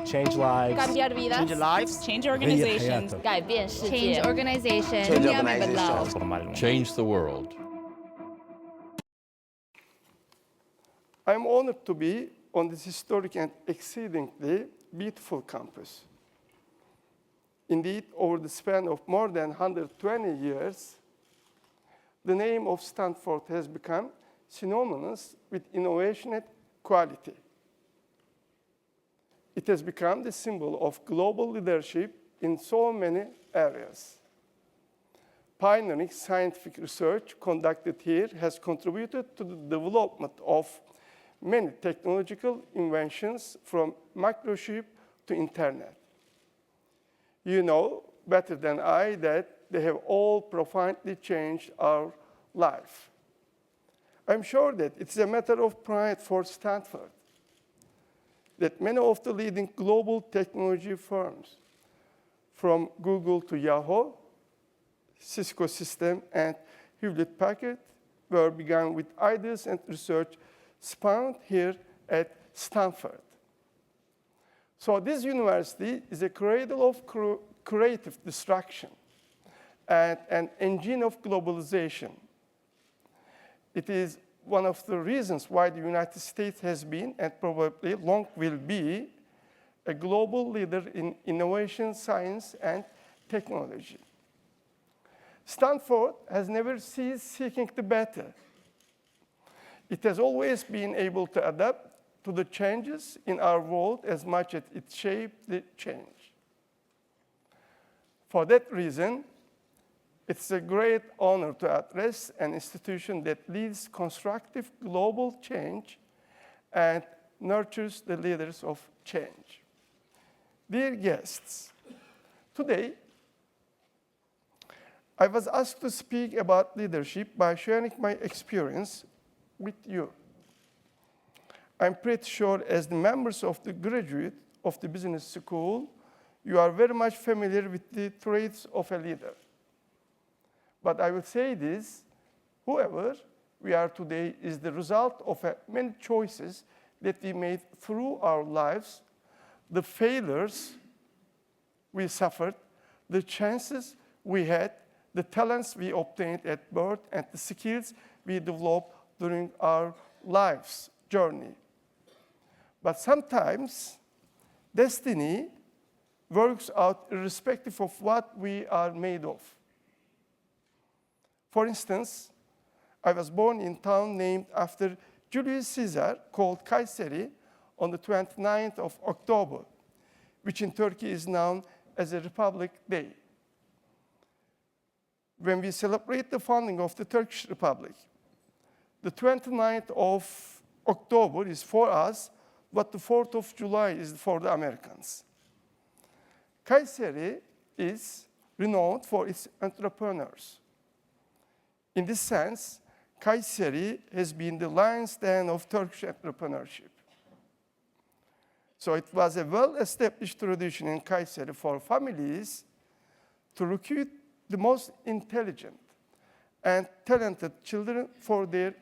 Change lives. Cambiar vidas. Change lives. Change organizations. hayatı. 改变世界。 Change organization. Change दुनिया में organization. बदलाव. Transformar el mundo. Change the world. I'm honored to be on this historic and exceedingly beautiful campus. Indeed, over the span of more than 120 years, the name of Stanford has become synonymous with innovation and quality. It has become the symbol of global leadership in so many areas. Pioneering scientific research conducted here has contributed to the development of many technological inventions from microchip to internet. You know better than I that they have all profoundly changed our life. I'm sure that it's a matter of pride for Stanford that many of the leading global technology firms, from Google to Yahoo, Cisco System, and Hewlett-Packard, were begun with ideas and research spawned here at Stanford. So this university is a cradle of creative destruction and an engine of globalization. It is one of the reasons why the United States has been, and probably long will be, a global leader in innovation, science, and technology. Stanford has never ceased seeking the better. It has always been able to adapt to the changes in our world as much as it shaped the change. For that reason, it's a great honor to address an institution that leads constructive global change and nurtures the leaders of change. Dear guests, today, I was asked to speak about leadership by sharing my experience with you. I'm pretty sure as the members of the graduate of the business school, you are very much familiar with the traits of a leader. But I will say this, whoever we are today is the result of many choices that we made through our lives, the failures we suffered, the chances we had, the talents we obtained at birth, and the skills we developed during our life's journey. But sometimes destiny works out irrespective of what we are made of. For instance, I was born in a town named after Julius Caesar called Kayseri on the 29th of October, which in Turkey is known as a Republic Day. When we celebrate the founding of the Turkish Republic, the 29th of October is for us what the 4th of July is for the Americans. Kayseri is renowned for its entrepreneurs. In this sense, Kayseri has been the lion's den of Turkish entrepreneurship. So it was a well-established tradition in Kayseri for families to recruit the most intelligent and talented children for their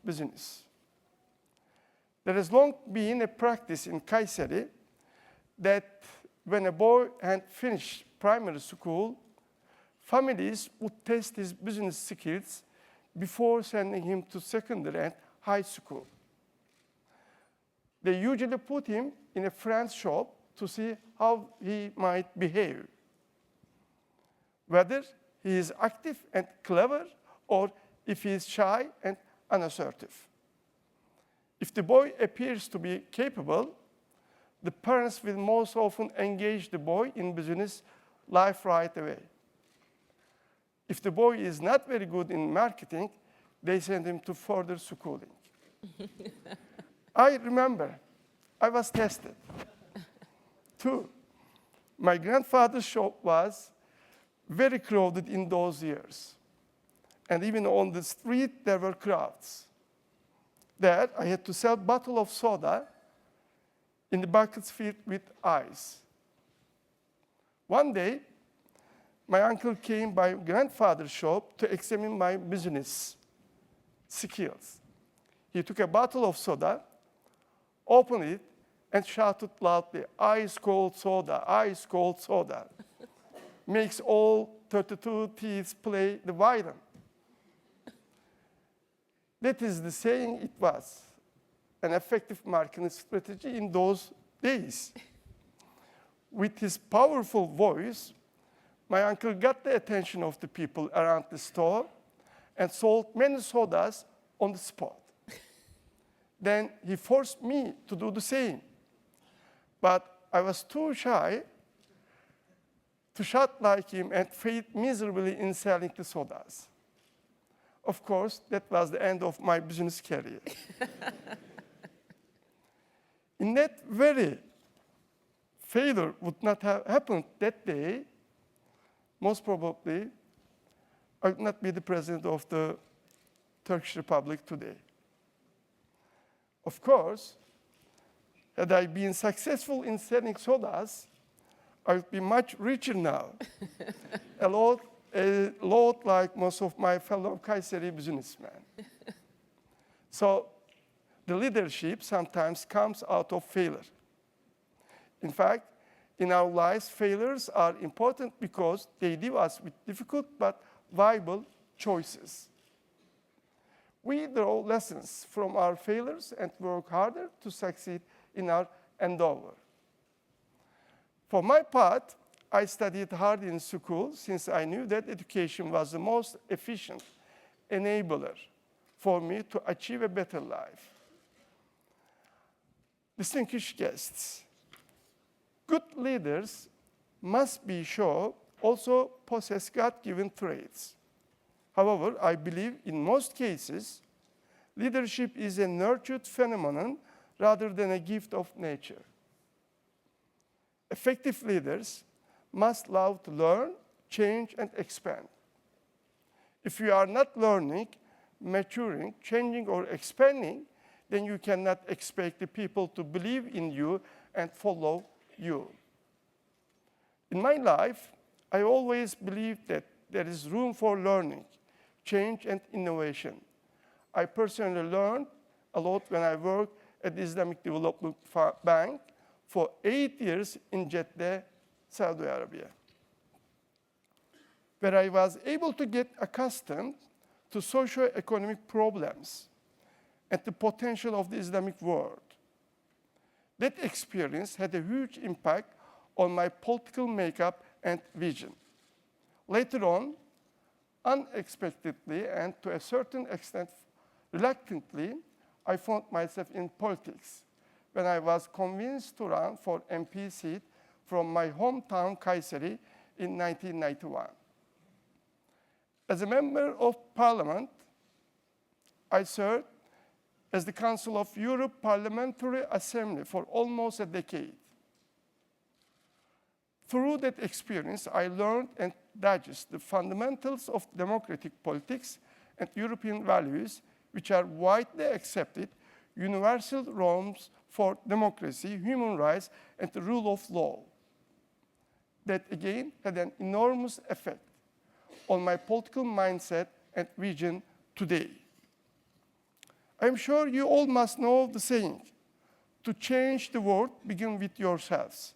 business. There has long been a practice in Kayseri that when a boy had finished primary school, families would test his business skills before sending him to secondary and high school. They usually put him in a friend's shop to see how he might behave, whether he is active and clever or if he is shy and unassertive. If the boy appears to be capable, the parents will most often engage the boy in business life right away. If the boy is not very good in marketing, they send him to further schooling. I remember I was tested. 2, my grandfather's shop was very crowded in those years. And even on the street, there were crowds. There, I had to sell a bottle of soda in the buckets filled with ice. One day, my uncle came by grandfather's shop to examine my business skills. He took a bottle of soda, opened it, and shouted loudly, "Ice cold soda, ice cold soda." Makes all 32 teeth play the violin. That is the saying it was, an effective marketing strategy in those days. With his powerful voice, my uncle got the attention of the people around the store and sold many sodas on the spot. Then he forced me to do the same. But I was too shy to shout like him and failed miserably in selling the sodas. Of course, that was the end of my business career. In that very failure would not have happened that day, most probably, I would not be the president of the Turkish Republic today. Of course, had I been successful in selling sodas, I would be much richer now. a lot like most of my fellow Kayseri businessmen. So the leadership sometimes comes out of failure. In fact, in our lives, failures are important because they leave us with difficult but viable choices. We draw lessons from our failures and work harder to succeed in our endeavor. For my part, I studied hard in school since I knew that education was the most efficient enabler for me to achieve a better life. Distinguished guests, good leaders must be sure also possess God-given traits. However, I believe in most cases, leadership is a nurtured phenomenon rather than a gift of nature. Effective leaders must love to learn, change, and expand. If you are not learning, maturing, changing, or expanding, then you cannot expect the people to believe in you and follow you. In my life, I always believed that there is room for learning, change, and innovation. I personally learned a lot when I worked at the Islamic Development Bank for 8 years in Jeddah, Saudi Arabia, where I was able to get accustomed to socio-economic problems and the potential of the Islamic world. That experience had a huge impact on my political makeup and vision. Later on, unexpectedly and to a certain extent reluctantly, I found myself in politics when I was convinced to run for MP seat from my hometown Kayseri in 1991. As a member of parliament, I served as the Council of Europe Parliamentary Assembly for almost a decade. Through that experience, I learned and digested the fundamentals of democratic politics and European values, which are widely accepted, universal norms for democracy, human rights, and the rule of law. That again had an enormous effect on my political mindset and vision today. I'm sure you all must know the saying, to change the world, begin with yourselves.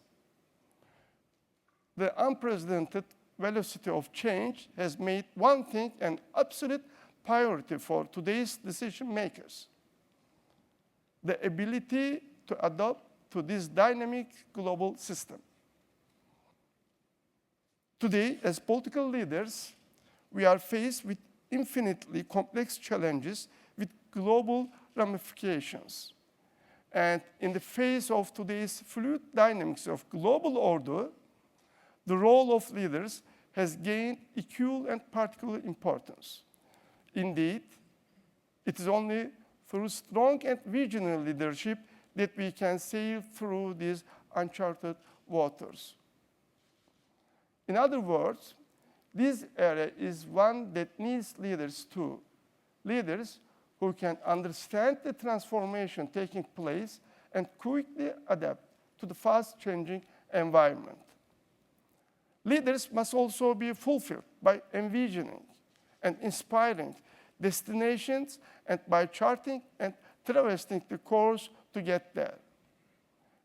The unprecedented velocity of change has made one thing an absolute priority for today's decision makers: the ability to adapt to this dynamic global system. Today, as political leaders, we are faced with infinitely complex challenges with global ramifications. And in the face of today's fluid dynamics of global order, the role of leaders has gained equal and particular importance. Indeed, it is only through strong and visionary leadership that we can sail through these uncharted waters. In other words, this area is one that needs leaders too. Leaders who can understand the transformation taking place and quickly adapt to the fast-changing environment. Leaders must also be fulfilled by envisioning and inspiring destinations and by charting and traversing the course to get there.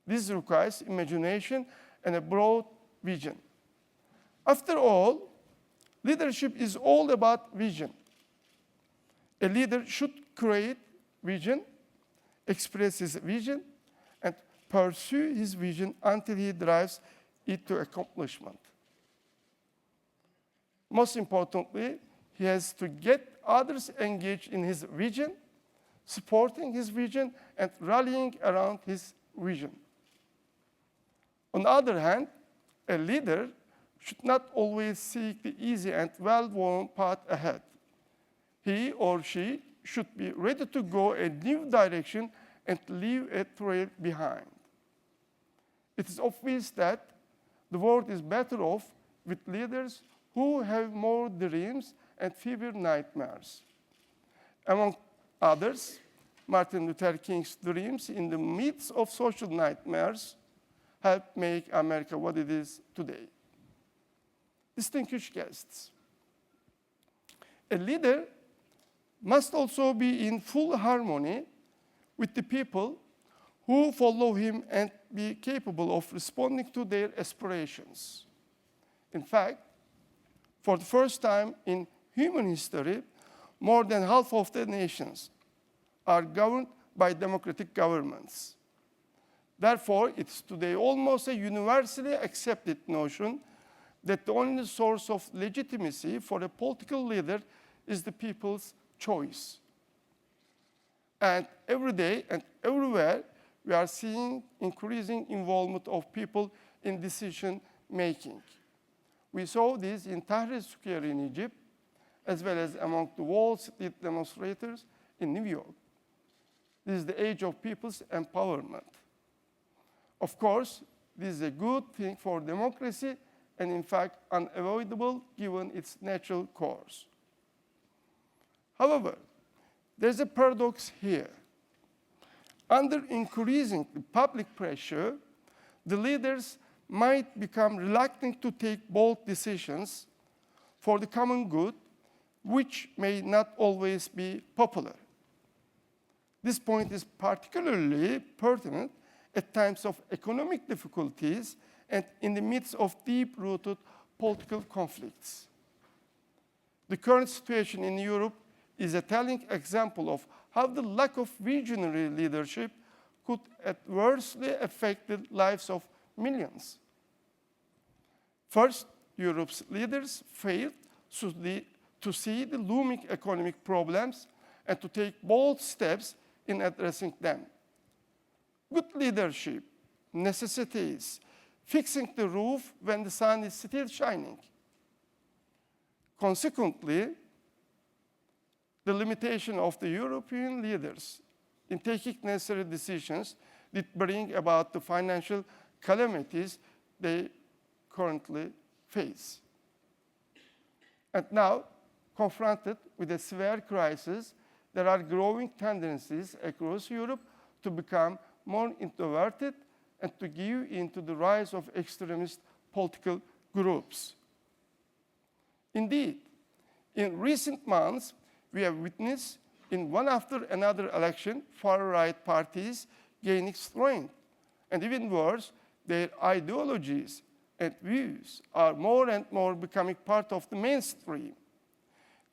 This requires imagination and a broad vision. After all, leadership is all about vision. A leader should create vision, express his vision, and pursue his vision until he drives it to accomplishment. Most importantly, he has to get others engaged in his vision, supporting his vision, and rallying around his vision. On the other hand, a leader should not always seek the easy and well-worn path ahead. He or she should be ready to go a new direction and leave a trail behind. It is obvious that the world is better off with leaders who have more dreams and fewer nightmares. Among others, Martin Luther King's dreams in the midst of social nightmares helped make America what it is today. Distinguished guests, a leader must also be in full harmony with the people who follow him and be capable of responding to their aspirations. In fact, for the first time in human history, more than half of the nations are governed by democratic governments. Therefore, it's today almost a universally accepted notion that the only source of legitimacy for a political leader is the people's choice. And every day and everywhere, we are seeing increasing involvement of people in decision making. We saw this in Tahrir Square in Egypt, as well as among the Wall Street demonstrators in New York. This is the age of people's empowerment. Of course, this is a good thing for democracy and in fact unavoidable given its natural course. However, there's a paradox here. Under increasing public pressure, the leaders might become reluctant to take bold decisions for the common good, which may not always be popular. This point is particularly pertinent at times of economic difficulties and in the midst of deep-rooted political conflicts. The current situation in Europe is a telling example of how the lack of visionary leadership could adversely affect the lives of millions. First, Europe's leaders failed to see the looming economic problems and to take bold steps in addressing them. Good leadership necessitates fixing the roof when the sun is still shining. Consequently, the limitation of the European leaders in taking necessary decisions did bring about the financial calamities they currently face. And now, confronted with a severe crisis, there are growing tendencies across Europe to become more introverted and to give in to the rise of extremist political groups. Indeed, in recent months, we have witnessed in one after another election, far-right parties gaining strength. And even worse, their ideologies and views are more and more becoming part of the mainstream.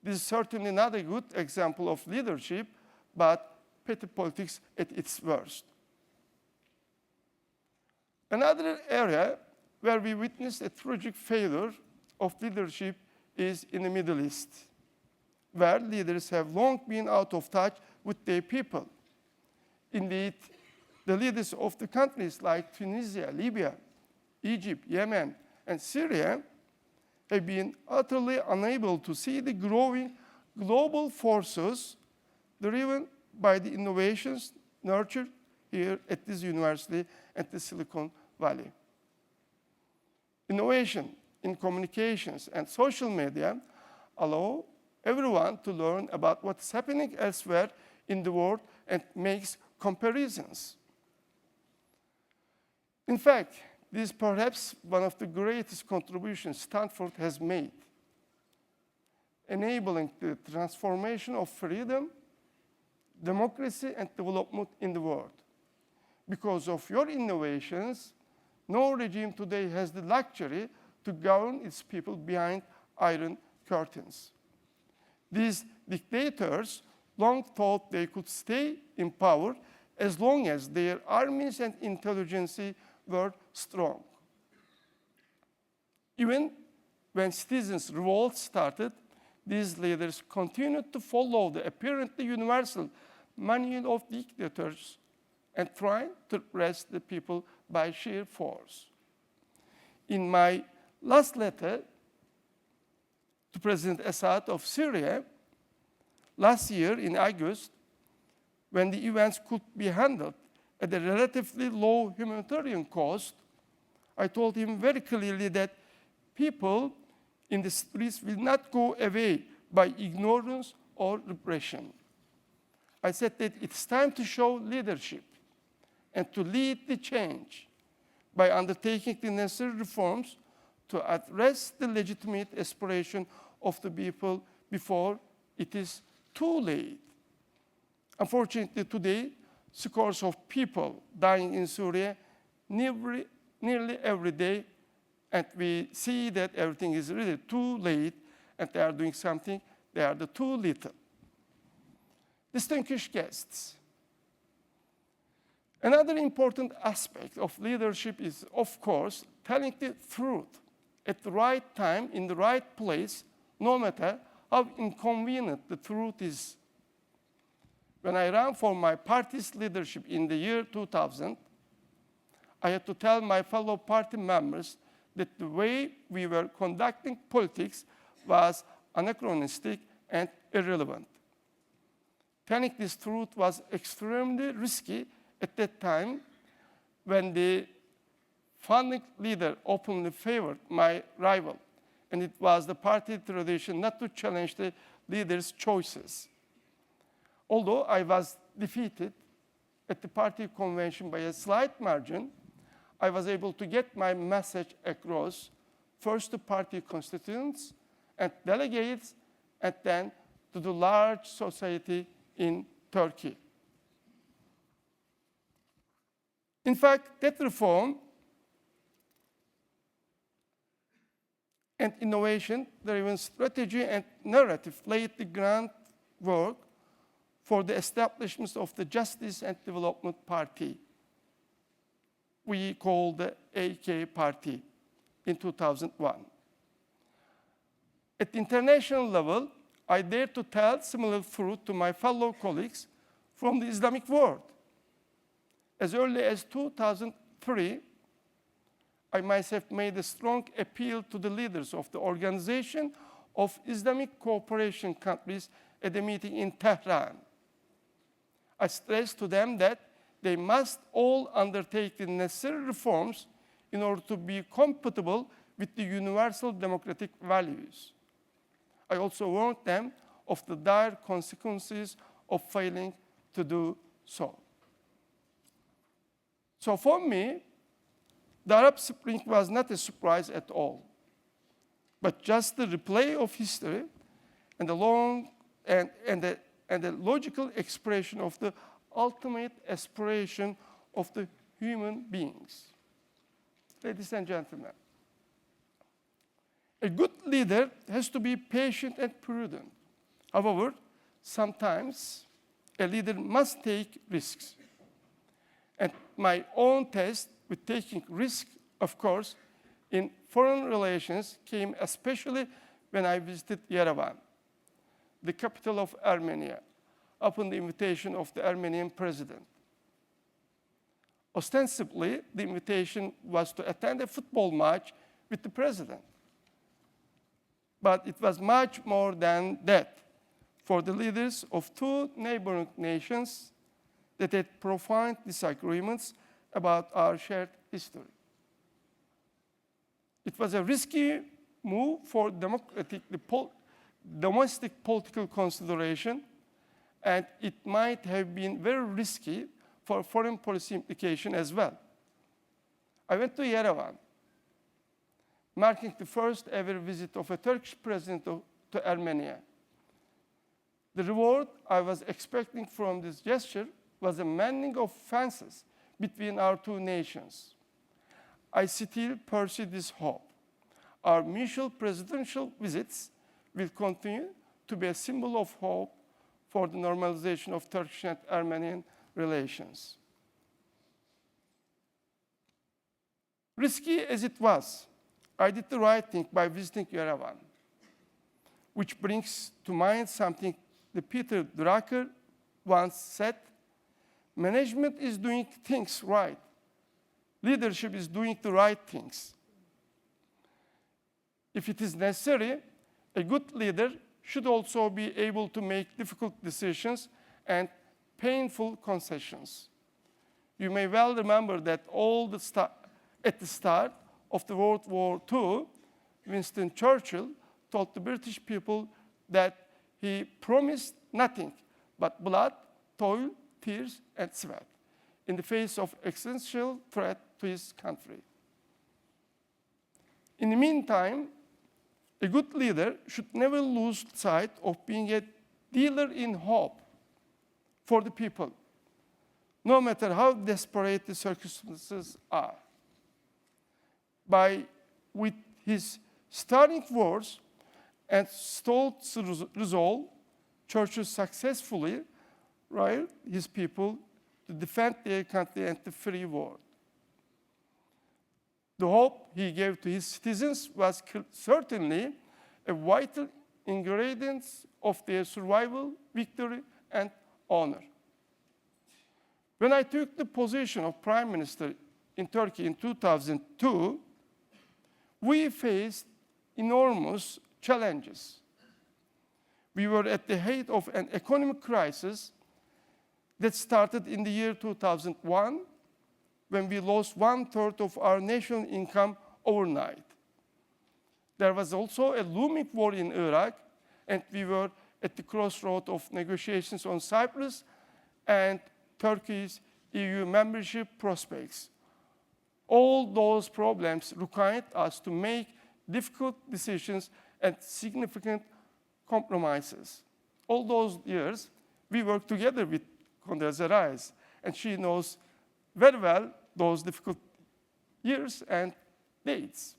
This is certainly not a good example of leadership, but petty politics at its worst. Another area where we witnessed a tragic failure of leadership is in the Middle East, where leaders have long been out of touch with their people. Indeed, the leaders of the countries like Tunisia, Libya, Egypt, Yemen, and Syria have been utterly unable to see the growing global forces driven by the innovations nurtured here at this university and the Silicon Valley. Innovation in communications and social media allow everyone to learn about what's happening elsewhere in the world and makes comparisons. In fact, this is perhaps one of the greatest contributions Stanford has made, enabling the transformation of freedom, democracy, and development in the world. Because of your innovations, no regime today has the luxury to govern its people behind iron curtains. These dictators long thought they could stay in power as long as their armies and intelligence were strong. Even when citizens' revolts started, these leaders continued to follow the apparently universal manual of dictators and try to repress the people by sheer force. In my last letter to President Assad of Syria, last year in August, when the events could be handled at a relatively low humanitarian cost, I told him very clearly that people in the streets will not go away by ignorance or repression. I said that it's time to show leadership and to lead the change by undertaking the necessary reforms to address the legitimate aspiration of the people before it is too late. Unfortunately, today, scores of people dying in Syria nearly every day, and we see that everything is really too late, and they are doing something, they are too little. Distinguished guests, another important aspect of leadership is, of course, telling the truth at the right time, in the right place, no matter how inconvenient the truth is. When I ran for my party's leadership in the year 2000, I had to tell my fellow party members that the way we were conducting politics was anachronistic and irrelevant. Telling this truth was extremely risky at that time when the founding leader openly favored my rival, and it was the party tradition not to challenge the leader's choices. Although I was defeated at the party convention by a slight margin, I was able to get my message across, first to party constituents and delegates, and then to the large society in Turkey. In fact, that reform and innovation-driven strategy and narrative laid the groundwork for the establishment of the Justice and Development Party, we call the AK Party, in 2001. At the international level, I dare to tell similar truth to my fellow colleagues from the Islamic world. As early as 2003, I myself made a strong appeal to the leaders of the Organization of Islamic Cooperation Countries at a meeting in Tehran. I stressed to them that they must all undertake the necessary reforms in order to be compatible with the universal democratic values. I also warned them of the dire consequences of failing to do so. So for me, the Arab Spring was not a surprise at all, but just the replay of history and the long and the logical expression of the ultimate aspiration of the human beings. Ladies and gentlemen, a good leader has to be patient and prudent. However, sometimes a leader must take risks. And my own test with taking risks, of course, in foreign relations came especially when I visited Yerevan, the capital of Armenia, upon the invitation of the Armenian president. Ostensibly, the invitation was to attend a football match with the president. But it was much more than that for the leaders of two neighboring nations that had profound disagreements about our shared history. It was a risky move for domestic political consideration, and it might have been very risky for foreign policy implication as well. I went to Yerevan, marking the first ever visit of a Turkish president to Armenia. The reward I was expecting from this gesture was a mending of fences between our two nations. I still pursue this hope. Our mutual presidential visits will continue to be a symbol of hope for the normalization of Turkish and Armenian relations. Risky as it was, I did the right thing by visiting Yerevan, which brings to mind something that Peter Drucker once said: management is doing things right. Leadership is doing the right things. If it is necessary, a good leader should also be able to make difficult decisions and painful concessions. You may well remember that at the start of the World War II, Winston Churchill told the British people that he promised nothing but blood, toil, tears, and sweat in the face of existential threat to his country. In the meantime, a good leader should never lose sight of being a dealer in hope for the people, no matter how desperate the circumstances are. With his stirring words and stout resolve, Churchill successfully rallied his people to defend their country and the free world. The hope he gave to his citizens was certainly a vital ingredient of their survival, victory, and honor. When I took the position of Prime Minister in Turkey in 2002, we faced enormous challenges. We were at the height of an economic crisis that started in the year 2001, when we lost 1/3 of our national income overnight. There was also a looming war in Iraq, and we were at the crossroad of negotiations on Cyprus and Turkey's EU membership prospects. All those problems required us to make difficult decisions and significant compromises. All those years, we worked together with Condoleezza Rice, and she knows very well those difficult years and dates.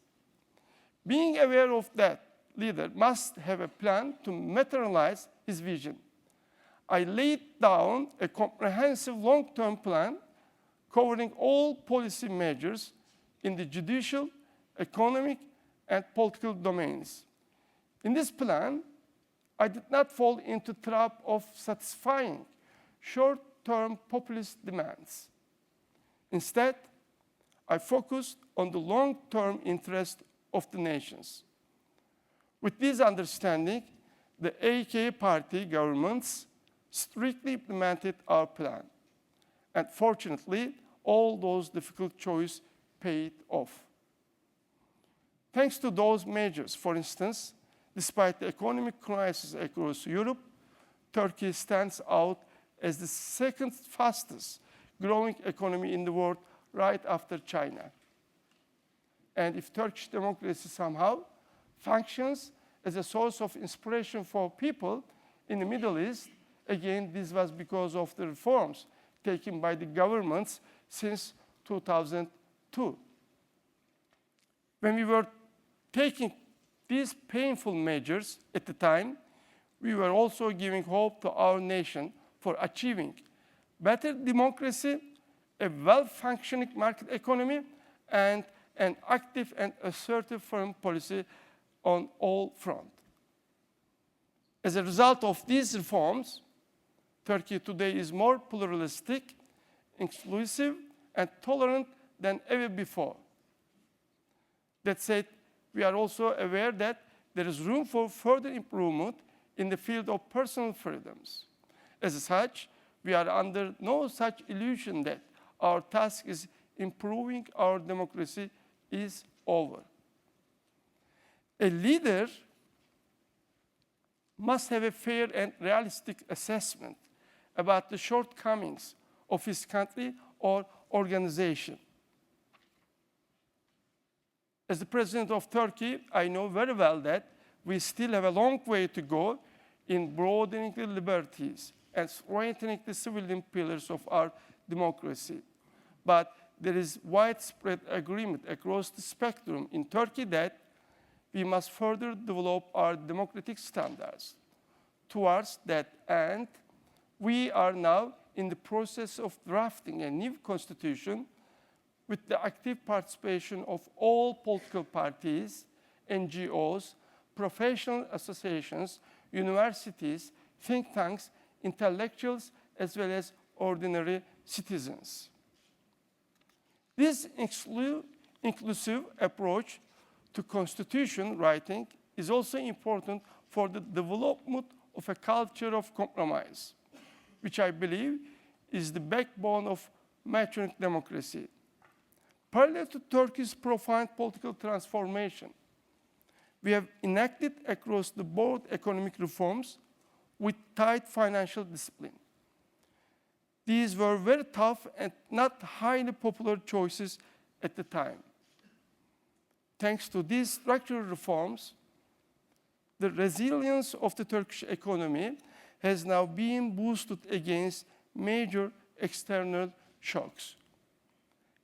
Being aware of that, leader must have a plan to materialize his vision. I laid down a comprehensive long-term plan covering all policy measures in the judicial, economic, and political domains. In this plan, I did not fall into the trap of satisfying short-term populist demands. Instead, I focused on the long-term interest of the nations. With this understanding, the AK party governments strictly implemented our plan. And fortunately, all those difficult choices paid off. Thanks to those measures, for instance, despite the economic crisis across Europe, Turkey stands out as the second fastest growing economy in the world, right after China. And if Turkish democracy somehow functions as a source of inspiration for people in the Middle East, again, this was because of the reforms taken by the governments since 2002. When we were taking these painful measures at the time, we were also giving hope to our nation for achieving better democracy, a well-functioning market economy, and an active and assertive foreign policy on all fronts. As a result of these reforms, Turkey today is more pluralistic, inclusive, and tolerant than ever before. That said, we are also aware that there is room for further improvement in the field of personal freedoms. As such, we are under no such illusion that our task is improving our democracy is over. A leader must have a fair and realistic assessment about the shortcomings of his country or organization. As the President of Turkey, I know very well that we still have a long way to go in broadening the liberties and strengthening the civilian pillars of our democracy. but there is widespread agreement across the spectrum in Turkey that we must further develop our democratic standards. Towards that end, we are now in the process of drafting a new constitution with the active participation of all political parties, NGOs, professional associations, universities, think tanks, intellectuals, as well as ordinary citizens. This inclusive approach to constitution writing is also important for the development of a culture of compromise, which I believe is the backbone of maturing democracy. Parallel to Turkey's profound political transformation, we have enacted across the board economic reforms with tight financial discipline. These were very tough and not highly popular choices at the time. Thanks to these structural reforms, the resilience of the Turkish economy has now been boosted against major external shocks.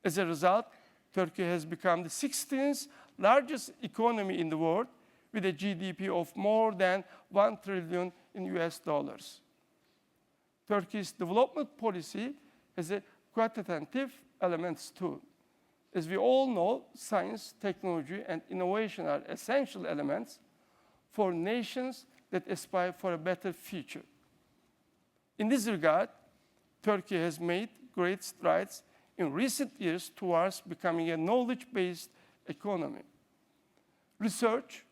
As a result, Turkey has become the 16th largest economy in the world with a GDP of more than $1 trillion in US dollars. Turkey's development policy has a quantitative elements too. As we all know, science, technology, and innovation are essential elements for nations that aspire for a better future. In this regard, Turkey has made great strides in recent years towards becoming a knowledge-based economy. Research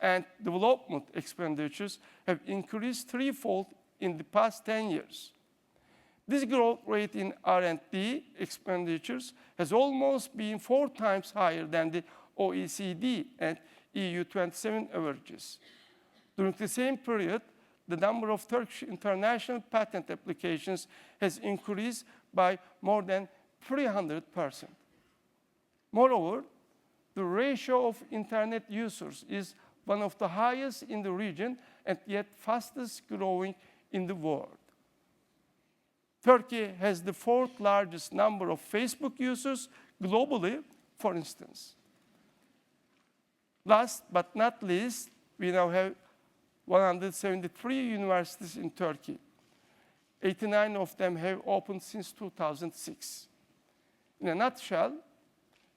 and development expenditures have increased threefold in the past 10 years. This growth rate in R&D expenditures has almost been 4 times higher than the OECD and EU27 averages. During the same period, the number of Turkish international patent applications has increased by more than 300%. Moreover, the ratio of internet users is one of the highest in the region and yet fastest growing in the world. Turkey has the 4th largest number of Facebook users globally, for instance. Last but not least, we now have 173 universities in Turkey. 89 of them have opened since 2006. In a nutshell,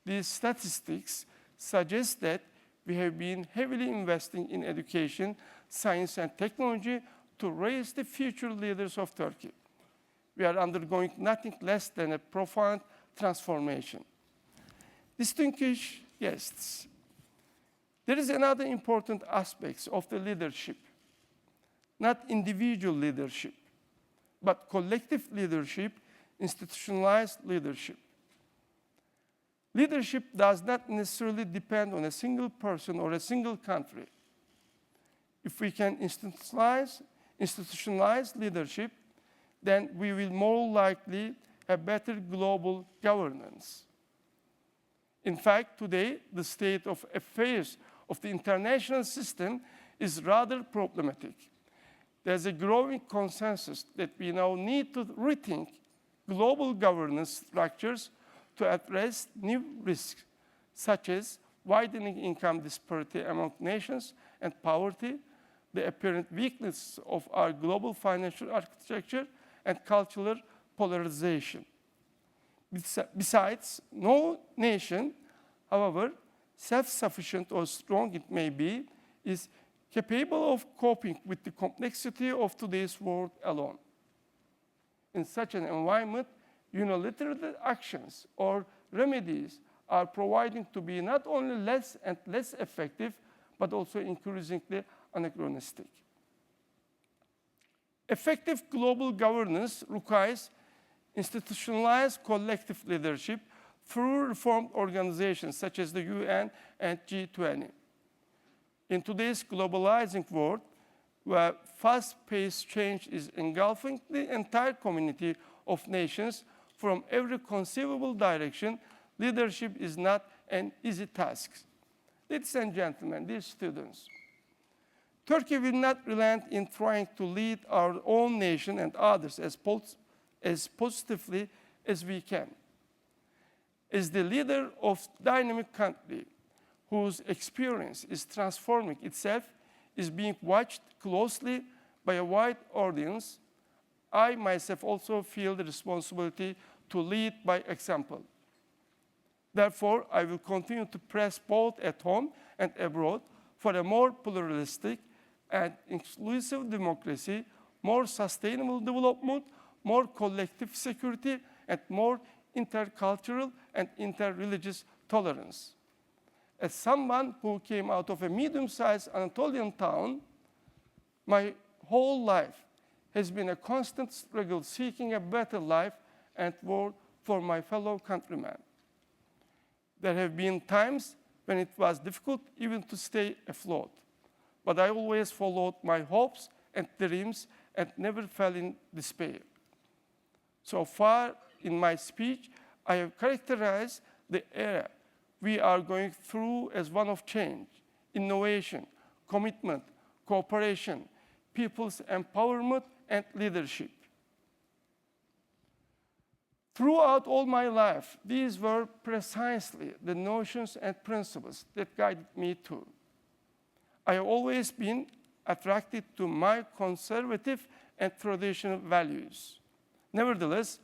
these statistics suggest that we have been heavily investing in education, science, and technology to raise the future leaders of Turkey. We are undergoing nothing less than a profound transformation. Distinguished guests, there is another important aspect of the leadership, not individual leadership, but collective leadership, institutionalized leadership. Leadership does not necessarily depend on a single person or a single country. If we can institutionalize leadership, then we will more likely have better global governance. In fact, today, the state of affairs of the international system is rather problematic. There's a growing consensus that we now need to rethink global governance structures to address new risks, such as widening income disparity among nations and poverty, the apparent weakness of our global financial architecture, and cultural polarization. Besides, no nation, however self-sufficient or strong it may be, is capable of coping with the complexity of today's world alone. In such an environment, unilateral actions or remedies are proving to be not only less and less effective, but also increasingly anachronistic. Effective global governance requires institutionalized collective leadership through reformed organizations such as the UN and G20. In today's globalizing world, where fast-paced change is engulfing the entire community of nations from every conceivable direction, leadership is not an easy task. Ladies and gentlemen, dear students, Turkey will not relent in trying to lead our own nation and others as positively as we can. As the leader of a dynamic country whose experience is transforming itself, is being watched closely by a wide audience, I myself also feel the responsibility to lead by example. Therefore, I will continue to press both at home and abroad for a more pluralistic and inclusive democracy, more sustainable development, more collective security, and more intercultural and interreligious tolerance. As someone who came out of a medium-sized Anatolian town, my whole life has been a constant struggle seeking a better life and world for my fellow countrymen. There have been times when it was difficult even to stay afloat, but I always followed my hopes and dreams and never fell in despair. So far in my speech, I have characterized the era we are going through as one of change, innovation, commitment, cooperation, people's empowerment, and leadership. Throughout all my life, these were precisely the notions and principles that guided me too. I have always been attracted to my conservative and traditional values. Nevertheless,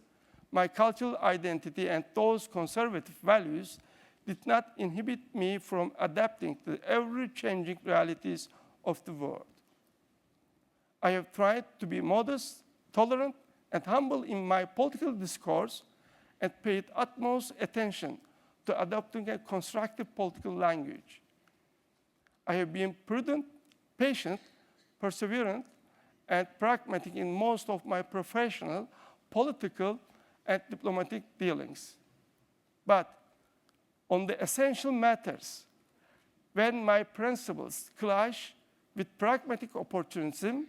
my cultural identity and those conservative values did not inhibit me from adapting to the ever-changing realities of the world. I have tried to be modest, tolerant, and humble in my political discourse and paid utmost attention to adopting a constructive political language. I have been prudent, patient, perseverant, and pragmatic in most of my professional, political, and diplomatic dealings. But on the essential matters, when my principles clash with pragmatic opportunism,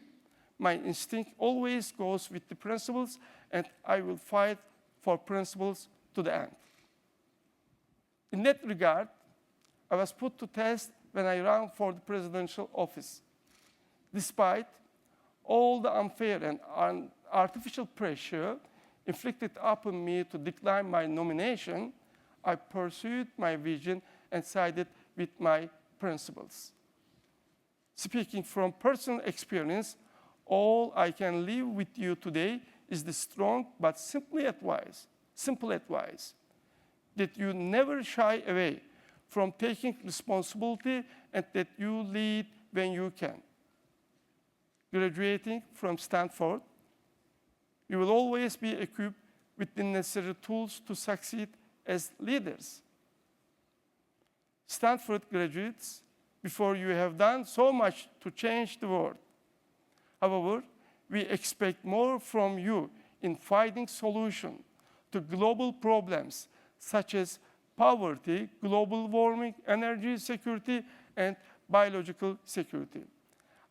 my instinct always goes with the principles, and I will fight for principles to the end. In that regard, I was put to test when I ran for the presidential office. Despite all the unfair and artificial pressure inflicted upon me to decline my nomination, I pursued my vision and sided with my principles. Speaking from personal experience, all I can leave with you today is the strong but simple advice that you never shy away from taking responsibility and that you lead when you can. Graduating from Stanford, you will always be equipped with the necessary tools to succeed as leaders. Stanford graduates, before you have done so much to change the world. However, we expect more from you in finding solutions to global problems such as poverty, global warming, energy security, and biological security.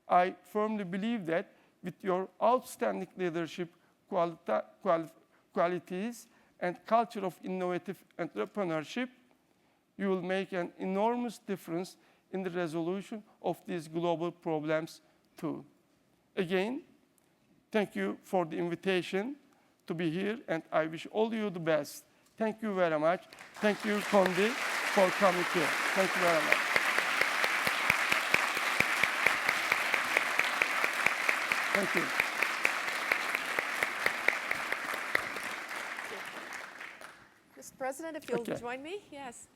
I firmly believe that with your outstanding leadership qualities and culture of innovative entrepreneurship, you will make an enormous difference in the resolution of these global problems too. Again, thank you for the invitation to be here, and I wish all you the best. Thank you very much. Thank you, Condi, for coming here. Thank you very much. Thank you. Mr. President, if you'll join me. Yes.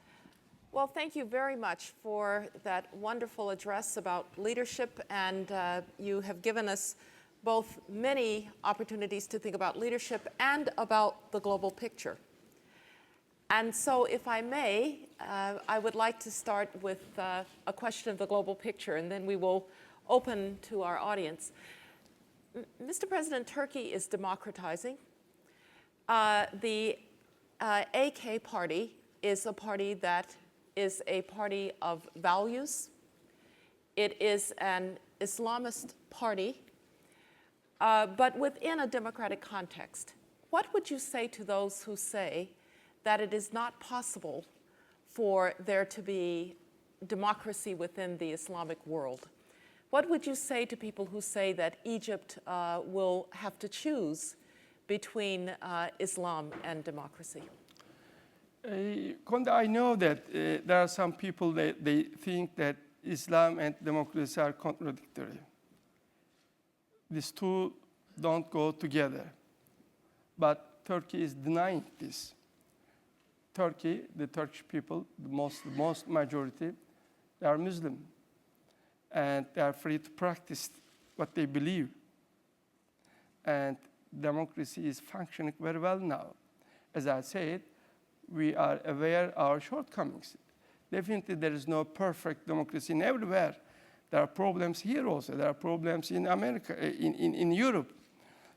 Well, thank you very much for that wonderful address about leadership, and you have given us both many opportunities to think about leadership and about the global picture. And so, if I may, I would like to start with a question of the global picture, and then we will open to our audience. Mr. President, Turkey is democratizing. The AK party is a party that is a party of values. It is an Islamist party, but within a democratic context. What would you say to those who say that it is not possible for there to be democracy within the Islamic world? What would you say to people who say that Egypt will have to choose between Islam and democracy? Conde, I know that there are some people that they think that Islam and democracy are contradictory. These two don't go together. But Turkey is denying this. Turkey, the Turkish people, the most majority, they are Muslim. And they are free to practice what they believe. And democracy is functioning very well now. As I said, we are aware of our shortcomings. Definitely there is no perfect democracy in everywhere. There are problems here also. There are problems in America, in Europe.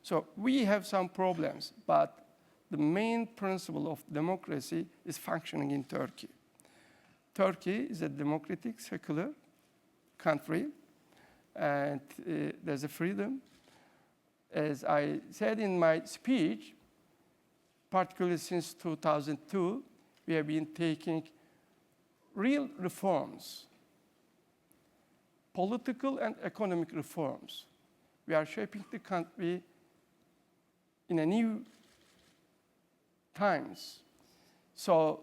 So we have some problems, but the main principle of democracy is functioning in Turkey. Turkey is a democratic, secular country, and there's a freedom. As I said in my speech, particularly since 2002, we have been taking real reforms, political and economic reforms. We are shaping the country in a new times. So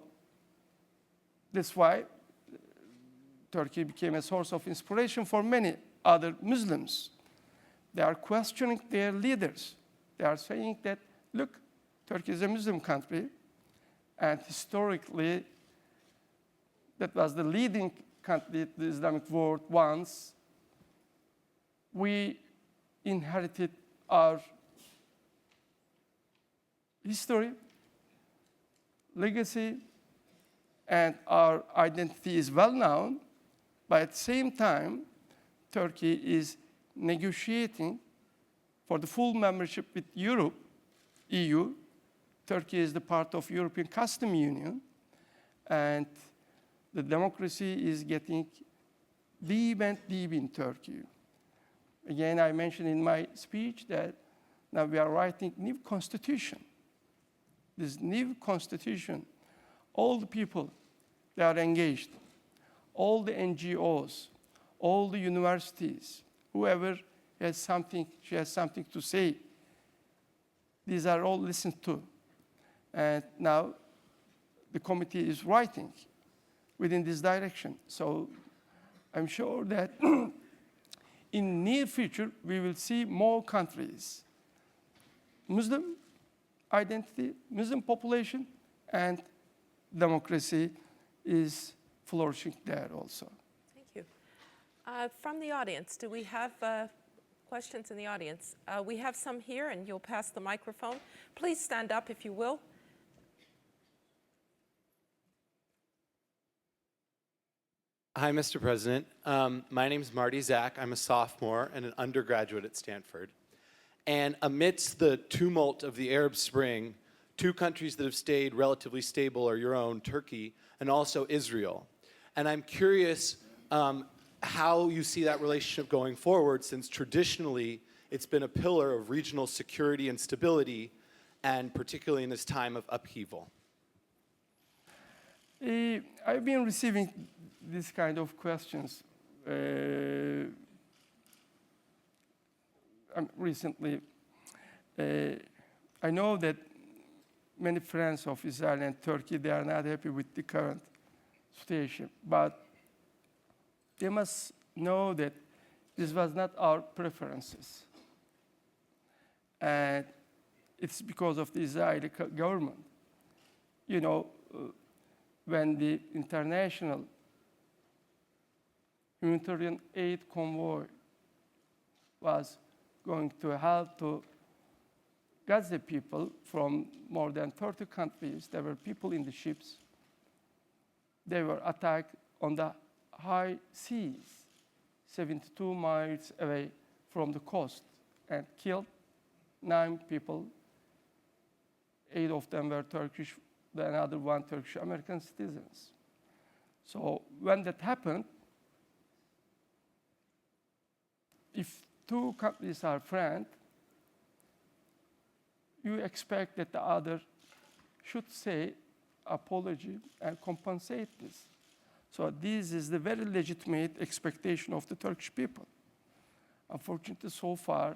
that's why Turkey became a source of inspiration for many other Muslims. They are questioning their leaders. They are saying that, look, Turkey is a Muslim country, and historically, that was the leading country in the Islamic world once. We inherited our history, legacy, and our identity is well known, but at the same time, Turkey is negotiating for the full membership with Europe, EU. Turkey is the part of European Customs Union, and the democracy is getting deep and deep in Turkey. Again, I mentioned in my speech that now we are writing new constitution. This new constitution, all the people that are engaged, all the NGOs, all the universities, whoever has something, she has something to say, these are all listened to. And now the committee is writing within this direction. So I'm sure that in near future, we will see more countries, Muslim identity, Muslim population, and democracy is flourishing there also. Thank you. From the audience, do we have questions in the audience? We have some here, and you'll pass the microphone. Please stand up if you will. Hi, Mr. President. My name is Marty Zach. I'm a sophomore and an undergraduate at Stanford. And amidst the tumult of the Arab Spring, two countries that have stayed relatively stable are your own, Turkey, and also Israel. And I'm curious how you see that relationship going forward, since traditionally it's been a pillar of regional security and stability, and particularly in this time of upheaval. I've been receiving this kind of questions recently. I know that many friends of Israel and Turkey, they are not happy with the current situation, but they must know that this was not our preferences. And it's because of the Israeli government. You know, when the international humanitarian aid convoy was going to help to Gaza people from more than 30 countries, there were people in the ships. They were attacked on the high seas, 72 miles away from the coast, and killed 9 people. 8 of them were Turkish, the other 1 Turkish American citizens. So when that happened, if 2 countries are friends, you expect that the other should say apology and compensate this. So this is the very legitimate expectation of the Turkish people. Unfortunately, so far,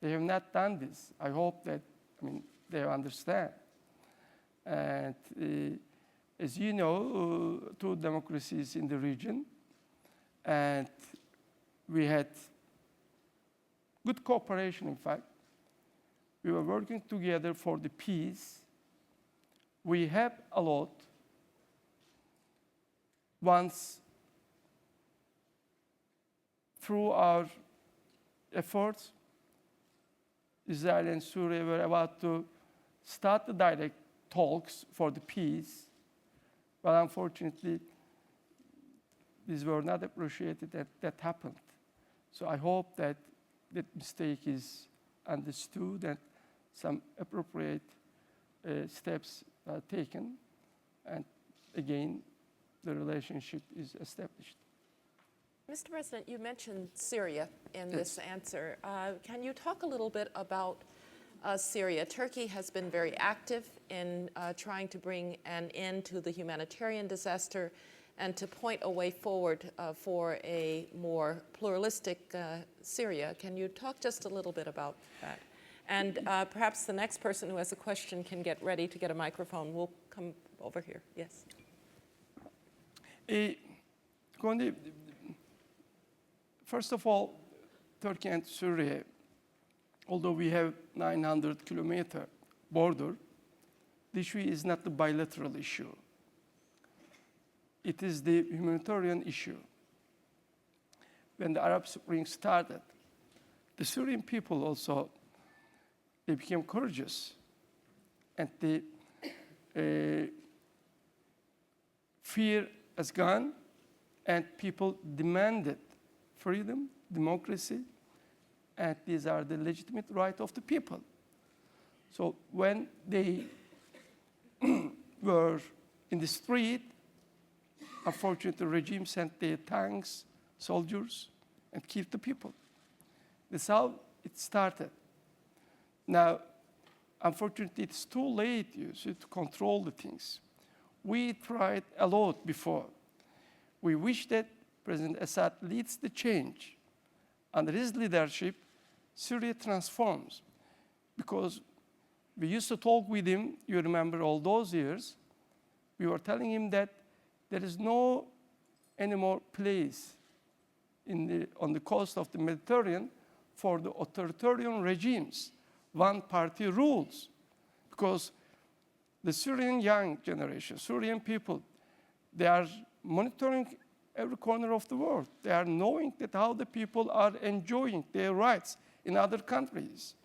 they have not done this. I hope that, they understand. And as you know, two democracies in the region, and we had good cooperation, in fact. We were working together for the peace. We have a lot. Once, through our efforts, Israel and Syria were about to start the direct talks for the peace, but unfortunately, these were not appreciated. That happened. So I hope that that mistake is understood and some appropriate steps are taken, and again, the relationship is established. Mr. President, you mentioned Syria in Yes. this answer. Can you talk a little bit about Syria? Turkey has been very active in trying to bring an end to the humanitarian disaster and to point a way forward for a more pluralistic Syria. Can you talk just a little bit about that? And perhaps the next person who has a question can get ready to get a microphone. We'll come over here. Yes. Condi, first of all, Turkey and Syria, although we have 900-kilometer border, the issue is not the bilateral issue. It is the humanitarian issue. When the Arab Spring started, the Syrian people also, they became courageous, and the fear has gone, and people demanded freedom, democracy, and these are the legitimate rights of the people. So when they were in the street, unfortunately, the regime sent their tanks, soldiers, and killed the people. That's how it started. Now, unfortunately, it's too late, you see, to control the things. We tried a lot before. We wish that President Assad leads the change. Under his leadership, Syria transforms. Because we used to talk with him, you remember all those years, we were telling him that there is no anymore place on the coast of the Mediterranean for the authoritarian regimes, one-party rules. Because the Syrian young generation, Syrian people, they are monitoring every corner of the world. They are knowing that how the people are enjoying their rights in other countries.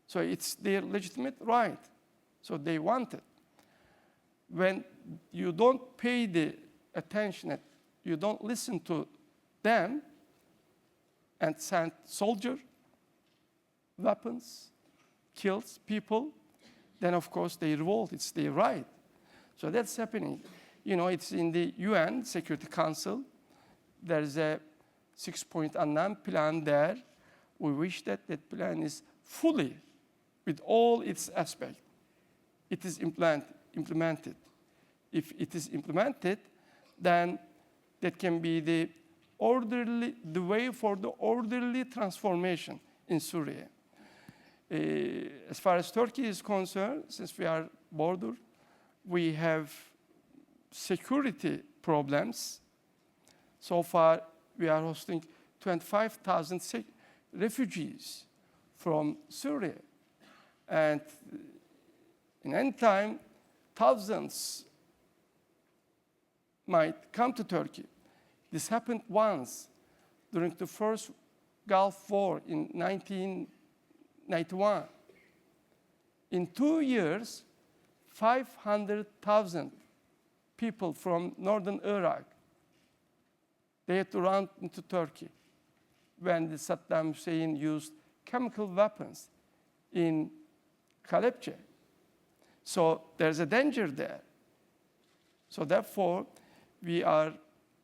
So it's their legitimate right. So they want it. When you don't pay the attention, you don't listen to them and send soldiers, weapons, kills people, then of course they revolt. It's their right. So that's happening. You know, it's in the UN Security Council. There's a 6-point Annan plan there. We wish that that plan is fully, with all its aspects, it is implemented. If it is implemented, then that can be the way for the orderly transformation in Syria. As far as Turkey is concerned, since we are border, we have security problems. So far, we are hosting 25,000 refugees from Syria. And in any time, thousands might come to Turkey. This happened once during the first Gulf War in 1991. In 2 years, 500,000 people from northern Iraq, they had to run into Turkey when Saddam Hussein used chemical weapons in Kalepce. So there's a danger there. So therefore, we are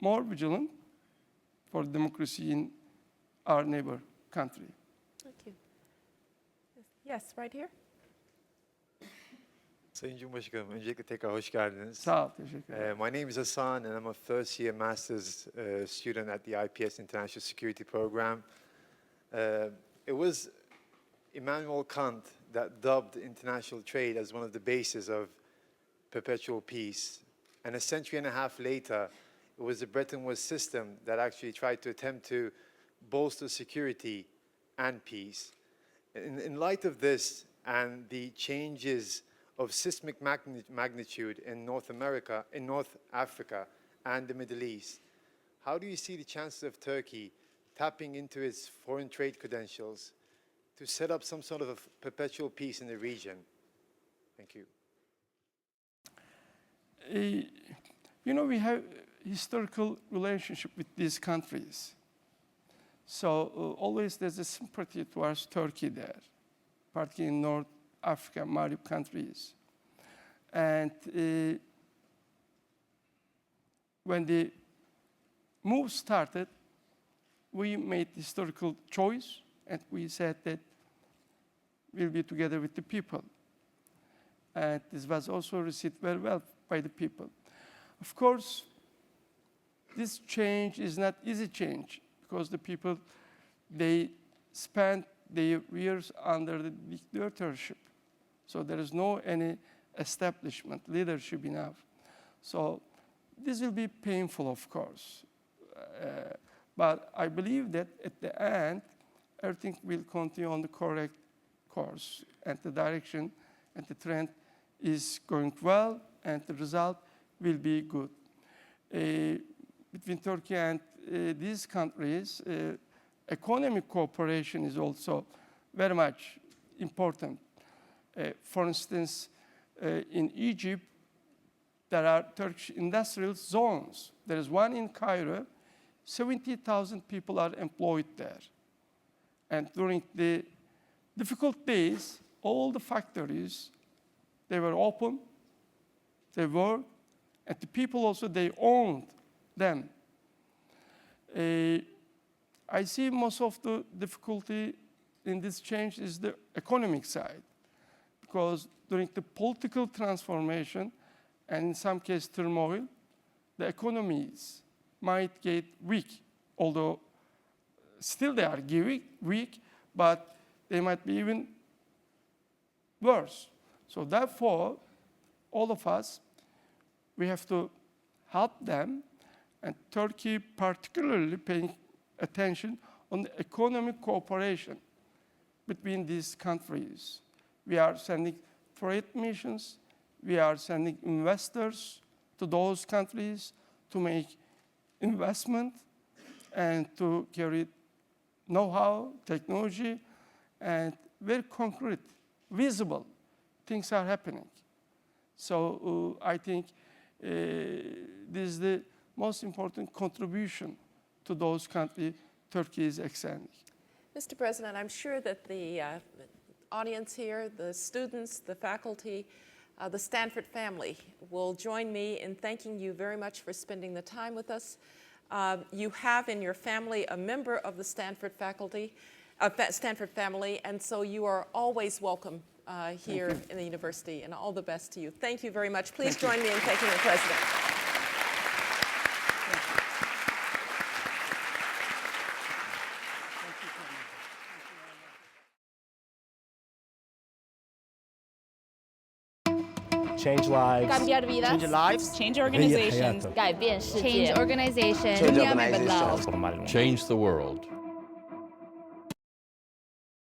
more vigilant for democracy in our neighbor country. Thank you. Yes, right here. Sayın Cumhurbaşkanım, öncelikle tekrar hoş geldiniz. Sağ ol, teşekkür ederim. My name is Hassan, and I'm a first-year master's student at the IPS International Security Program. It was Immanuel Kant that dubbed international trade as one of the bases of perpetual peace. And a century and a half later, it was the Bretton Woods system that actually tried to attempt to bolster security and peace. In light of this and the changes of seismic magnitude in North America, in North Africa and the Middle East, how do you see the chances of Turkey tapping into its foreign trade credentials to set up some sort of a perpetual peace in the region? Thank you. You know, we have historical relationship with these countries. So always there's a sympathy towards Turkey there, particularly in North Africa, Maghreb countries. And when the move started, we made historical choice, and we said that we'll be together with the people. And this was also received very well by the people. Of course, this change is not easy change, because the people, they spent their years under the dictatorship. So there is no any establishment, leadership enough. So this will be painful, of course. But I believe that at the end, everything will continue on the correct course, and the direction and the trend is going well, and the result will be good. Between Turkey and these countries, economic cooperation is also very much important. For instance, in Egypt, there are Turkish industrial zones. There is one in Cairo. 70,000 people are employed there. And during the difficult days, all the factories, they were open, they worked, and the people also, they owned them. I see most of the difficulty in this change is the economic side, because during the political transformation, and in some cases turmoil, the economies might get weak, although still they are weak, but they might be even worse. So therefore, all of us, we have to help them, and Turkey particularly paying attention on the economic cooperation between these countries. We are sending trade missions, we are sending investors to those countries to make investment and to carry know-how, technology, and very concrete, visible things are happening. So I think this is the most important contribution to those countries Turkey is extending. Mr. President, I'm sure that the audience here, the students, the faculty, the Stanford family will join me in thanking you very much for spending the time with us. You have in your family a member of the Stanford faculty, Stanford family, and so you are always welcome here in the university, and all the best to you. Thank you very much. Please join me in thanking the President. Change lives. Cambiar vidas. Change lives. Change organizations. 改变 改变世界。 Change organization. Change organization. Change the world.